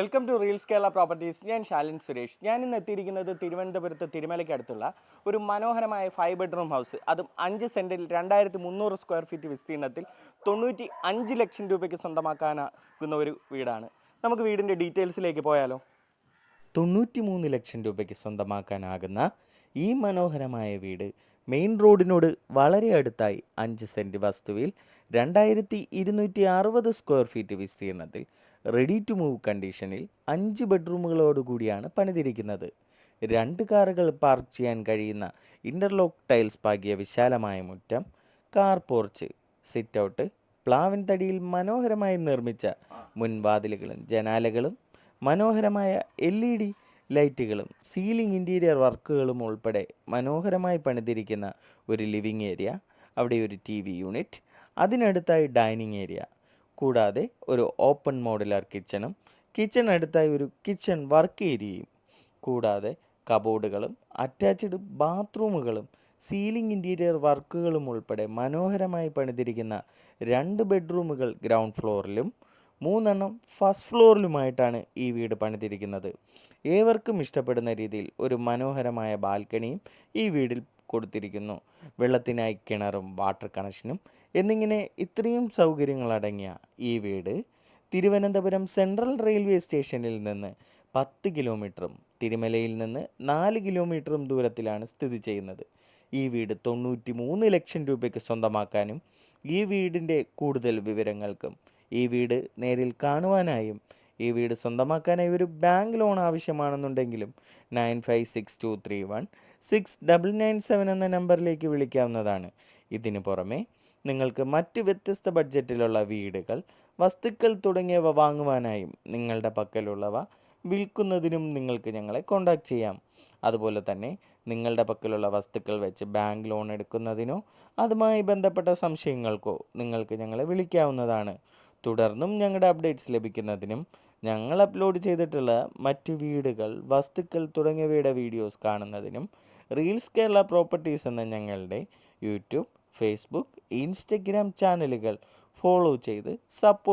Welcome to reels Kerala properties. ഞാൻ ശാലിൻ സുരേഷ്. ഞാൻ ഇന്ന് എത്തിയിരിക്കുന്നത് തിരുവനന്തപുരത്ത് തിരുമലയ്ക്ക് അടുത്തുള്ള ഒരു മനോഹരമായ 5 ബെഡ്റൂം ഹൗസ്, അതും 5 സെൻറ്റിൽ 2300 സ്ക്വയർ ഫീറ്റ് വിസ്തീർണത്തിൽ 95 ലക്ഷം രൂപയ്ക്ക് സ്വന്തമാക്കാനാകുന്ന ഒരു വീടാണ്. നമുക്ക് വീടിൻ്റെ ഡീറ്റെയിൽസിലേക്ക് പോയാലോ. 93 ലക്ഷം രൂപയ്ക്ക് സ്വന്തമാക്കാനാകുന്ന ഈ മനോഹരമായ വീട് മെയിൻ റോഡിനോട് വളരെ അടുത്തായി 5 സെൻറ്റ് വസ്തുവിൽ 2260 സ്ക്വയർ ഫീറ്റ് വിസ്തീർണത്തിൽ റെഡി ടു മൂവ് കണ്ടീഷനിൽ 5 ബെഡ്റൂമുകളോടുകൂടിയാണ് പണിതിരിക്കുന്നത്. 2 കാറുകൾ പാർക്ക് ചെയ്യാൻ കഴിയുന്ന ഇൻ്റർലോക്ക് ടൈൽസ് പാകിയ വിശാലമായ മുറ്റം, കാർ പോർച്ച്, സിറ്റ് ഔട്ട്, പ്ലാവിൻ തടിയിൽ മനോഹരമായി നിർമ്മിച്ച മുൻവാതിലുകളും ജനാലകളും, മനോഹരമായ LED ലൈറ്റുകളും, സീലിംഗ് ഇൻറ്റീരിയർ വർക്കുകളും ഉൾപ്പെടെ മനോഹരമായി പണിതിരിക്കുന്ന ഒരു ലിവിംഗ് ഏരിയ, അവിടെ ഒരു TV യൂണിറ്റ്, അതിനടുത്തായി ഡൈനിങ് ഏരിയ, കൂടാതെ ഒരു ഓപ്പൺ മോഡുലാർ കിച്ചണും, കിച്ചണടുത്തായി ഒരു കിച്ചൺ വർക്ക് ഏരിയയും, കൂടാതെ കബോർഡുകളും അറ്റാച്ച്ഡ് ബാത്റൂമുകളും സീലിംഗ് ഇൻറ്റീരിയർ വർക്കുകളും ഉൾപ്പെടെ മനോഹരമായി പണിതിരിക്കുന്ന 2 ബെഡ്റൂമുകൾ ഗ്രൗണ്ട് ഫ്ലോറിലും 3 ഫസ്റ്റ് ഫ്ലോറിലുമായിട്ടാണ് ഈ വീട് പണിതിരിക്കുന്നത്. ഏവർക്കും ഇഷ്ടപ്പെടുന്ന രീതിയിൽ ഒരു മനോഹരമായ ബാൽക്കണിയും ഈ വീടിൽ കൊടുത്തിരിക്കുന്നു. വെള്ളത്തിനായി കിണറും വാട്ടർ കണക്ഷനും എന്നിങ്ങനെ ഇത്രയും സൗകര്യങ്ങളടങ്ങിയ ഈ വീട് തിരുവനന്തപുരം സെൻട്രൽ റെയിൽവേ സ്റ്റേഷനിൽ നിന്ന് 10 കിലോമീറ്ററും തിരുമലയിൽ നിന്ന് 4 കിലോമീറ്ററും ദൂരത്തിലാണ് സ്ഥിതി ചെയ്യുന്നത്. ഈ വീട് 93 ലക്ഷം രൂപയ്ക്ക് സ്വന്തമാക്കാനും ഈ വീടിൻ്റെ കൂടുതൽ വിവരങ്ങൾക്കും ഈ വീട് നേരിൽ കാണുവാനായും ഈ വീട് സ്വന്തമാക്കാനായി ഒരു ബാങ്ക് ലോൺ ആവശ്യമാണെന്നുണ്ടെങ്കിലും 9562316997 എന്ന നമ്പറിലേക്ക് വിളിക്കാവുന്നതാണ്. ഇതിനു പുറമെ നിങ്ങൾക്ക് മറ്റ് വ്യത്യസ്ത ബഡ്ജറ്റിലുള്ള വീടുകൾ, വസ്തുക്കൾ തുടങ്ങിയവ വാങ്ങുവാനായും നിങ്ങളുടെ പക്കലുള്ളവ വിൽക്കുന്നതിനും നിങ്ങൾക്ക് ഞങ്ങളെ കോൺടാക്റ്റ് ചെയ്യാം. അതുപോലെ തന്നെ നിങ്ങളുടെ പക്കലുള്ള വസ്തുക്കൾ വെച്ച് ബാങ്ക് ലോൺ എടുക്കുന്നതിനോ അതുമായി ബന്ധപ്പെട്ട സംശയങ്ങൾക്കോ നിങ്ങൾക്ക് ഞങ്ങളെ വിളിക്കാവുന്നതാണ്. തുടർന്നും ഞങ്ങളുടെ അപ്ഡേറ്റ്സ് ലഭിക്കുന്നതിനും ഞങ്ങൾ അപ്ലോഡ് ചെയ്തിട്ടുള്ള മറ്റു വീടുകൾ, വസ്തുക്കൾ തുടങ്ങിയവയുടെ വീഡിയോസ് കാണുന്നതിനും റീൽസ് കേരള പ്രോപ്പർട്ടീസ് എന്ന ഞങ്ങളുടെ യൂട്യൂബ്, ഫേസ്ബുക്ക്, ഇൻസ്റ്റഗ്രാം ചാനലുകൾ ഫോളോ ചെയ്ത് സപ്പോർട്ട്